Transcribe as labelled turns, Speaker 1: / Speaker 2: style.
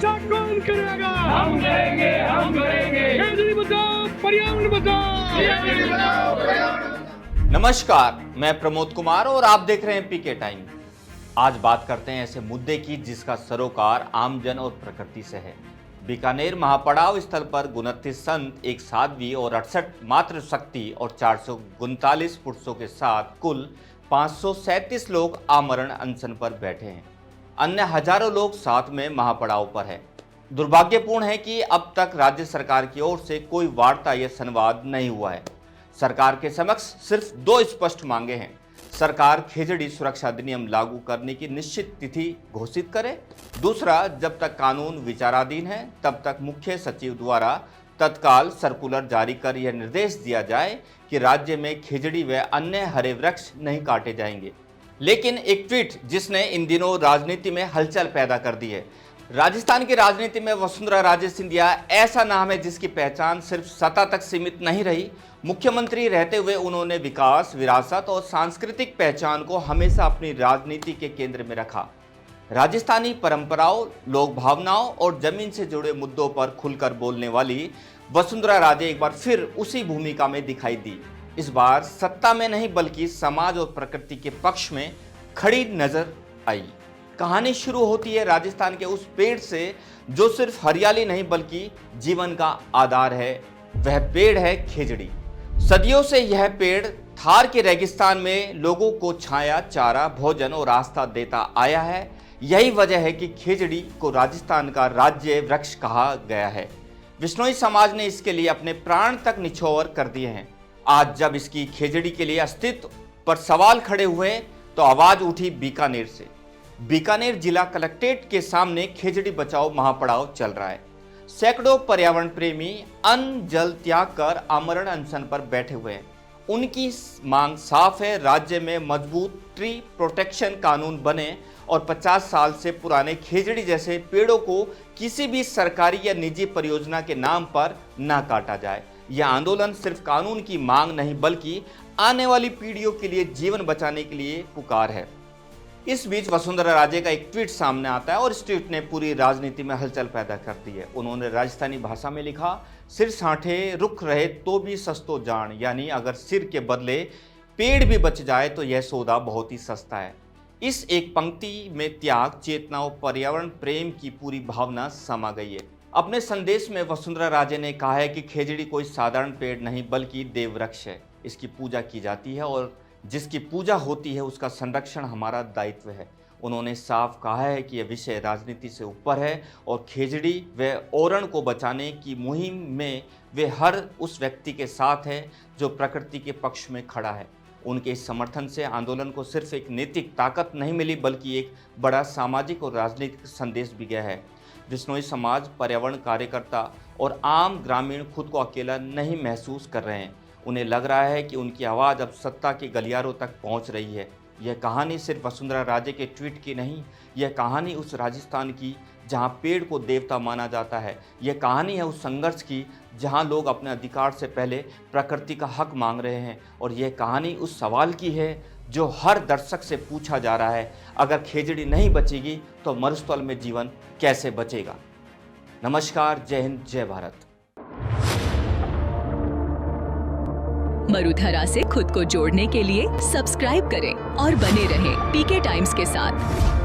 Speaker 1: रक्षा कौन करेगा?
Speaker 2: हम करेंगे, हम करेंगे।
Speaker 1: खेजड़ी बचाओ, पर्यावरण बचाओ।
Speaker 2: खेजड़ी बचाओ, पर्यावरण।
Speaker 3: नमस्कार, मैं प्रमोद कुमार और आप देख रहे हैं पीके टाइम। आज बात करते हैं ऐसे मुद्दे की जिसका सरोकार आमजन और प्रकृति से है। बीकानेर महापड़ाव स्थल पर 29 संत, एक साध्वी और 68 मातृशक्ति और 439 पुरुषों के साथ कुल 537 लोग आमरण अनशन पर बैठे हैं। अन्य हजारों लोग साथ में महापड़ाव पर है। दुर्भाग्यपूर्ण है कि अब तक राज्य सरकार की ओर से कोई वार्ता या संवाद नहीं हुआ है। सरकार के समक्ष सिर्फ दो स्पष्ट मांगे हैं। सरकार खेजड़ी सुरक्षा अधिनियम लागू करने की निश्चित तिथि घोषित करे। दूसरा, जब तक कानून विचाराधीन है तब तक मुख्य सचिव द्वारा तत्काल सर्कुलर जारी कर यह निर्देश दिया जाए कि राज्य में खेजड़ी व अन्य हरे वृक्ष नहीं काटे जाएंगे। लेकिन एक ट्वीट जिसने इन दिनों राजनीति में हलचल पैदा कर दी है। राजस्थान की राजनीति में वसुंधरा राजे सिंधिया ऐसा नाम है जिसकी पहचान सिर्फ सत्ता तक सीमित नहीं रही। मुख्यमंत्री रहते हुए उन्होंने विकास, विरासत और सांस्कृतिक पहचान को हमेशा अपनी राजनीति के केंद्र में रखा। राजस्थानी परंपराओं, लोक भावनाओं और जमीन से जुड़े मुद्दों पर खुलकर बोलने वाली वसुंधरा राजे एक बार फिर उसी भूमिका में दिखाई दी। इस बार सत्ता में नहीं बल्कि समाज और प्रकृति के पक्ष में खड़ी नजर आई। कहानी शुरू होती है राजस्थान के उस पेड़ से जो सिर्फ हरियाली नहीं बल्कि जीवन का आधार है। वह पेड़ है खेजड़ी। सदियों से यह पेड़ थार के रेगिस्तान में लोगों को छाया, चारा, भोजन और आस्था देता आया है। यही वजह है कि खेजड़ी को राजस्थान का राज्य वृक्ष कहा गया है। विश्नोई समाज ने इसके लिए अपने प्राण तक निछावर कर दिए हैं। आज जब इसकी खेजड़ी के लिए अस्तित्व पर सवाल खड़े हुए तो आवाज उठी बीकानेर से। बीकानेर जिला कलेक्ट्रेट के सामने खेजड़ी बचाओ महापड़ाव चल रहा है। सैकड़ों पर्यावरण प्रेमी अन्न जल त्याग कर आमरण अनशन पर बैठे हुए हैं। उनकी मांग साफ है, राज्य में मजबूत ट्री प्रोटेक्शन कानून बने और 50 साल से पुराने खेजड़ी जैसे पेड़ों को किसी भी सरकारी या निजी परियोजना के नाम पर ना काटा जाए। यह आंदोलन सिर्फ कानून की मांग नहीं बल्कि आने वाली पीढ़ियों के लिए जीवन बचाने के लिए पुकार है। इस बीच वसुंधरा राजे का एक ट्वीट सामने आता है और इस ट्वीट ने पूरी राजनीति में हलचल पैदा कर दी है। उन्होंने राजस्थानी भाषा में लिखा, सिर साठे रुख रहे तो भी सस्तो जान, यानी अगर सिर के बदले पेड़ भी बच जाए तो यह सौदा बहुत ही सस्ता है। इस एक पंक्ति में त्याग, चेतना और पर्यावरण प्रेम की पूरी भावना समा गई है। अपने संदेश में वसुंधरा राजे ने कहा है कि खेजड़ी कोई साधारण पेड़ नहीं बल्कि देव वृक्ष है। इसकी पूजा की जाती है और जिसकी पूजा होती है उसका संरक्षण हमारा दायित्व है। उन्होंने साफ कहा है कि यह विषय राजनीति से ऊपर है और खेजड़ी व ओरण को बचाने की मुहिम में वे हर उस व्यक्ति के साथ है जो प्रकृति के पक्ष में खड़ा है। उनके इस समर्थन से आंदोलन को सिर्फ एक नैतिक ताकत नहीं मिली बल्कि एक बड़ा सामाजिक और राजनीतिक संदेश भी गया है। विश्नोई समाज, पर्यावरण कार्यकर्ता और आम ग्रामीण खुद को अकेला नहीं महसूस कर रहे हैं। उन्हें लग रहा है कि उनकी आवाज़ अब सत्ता के गलियारों तक पहुंच रही है। यह कहानी सिर्फ वसुंधरा राजे के ट्वीट की नहीं, यह कहानी उस राजस्थान की जहां पेड़ को देवता माना जाता है। यह कहानी है उस संघर्ष की जहां लोग अपने अधिकार से पहले प्रकृति का हक मांग रहे हैं। और यह कहानी उस सवाल की है जो हर दर्शक से पूछा जा रहा है, अगर खेजड़ी नहीं बचेगी तो मरुस्थल में जीवन कैसे बचेगा। नमस्कार, जय हिंद, जय भारत।
Speaker 4: मरुधरा से खुद को जोड़ने के लिए सब्सक्राइब करें और बने रहें पीके टाइम्स के साथ।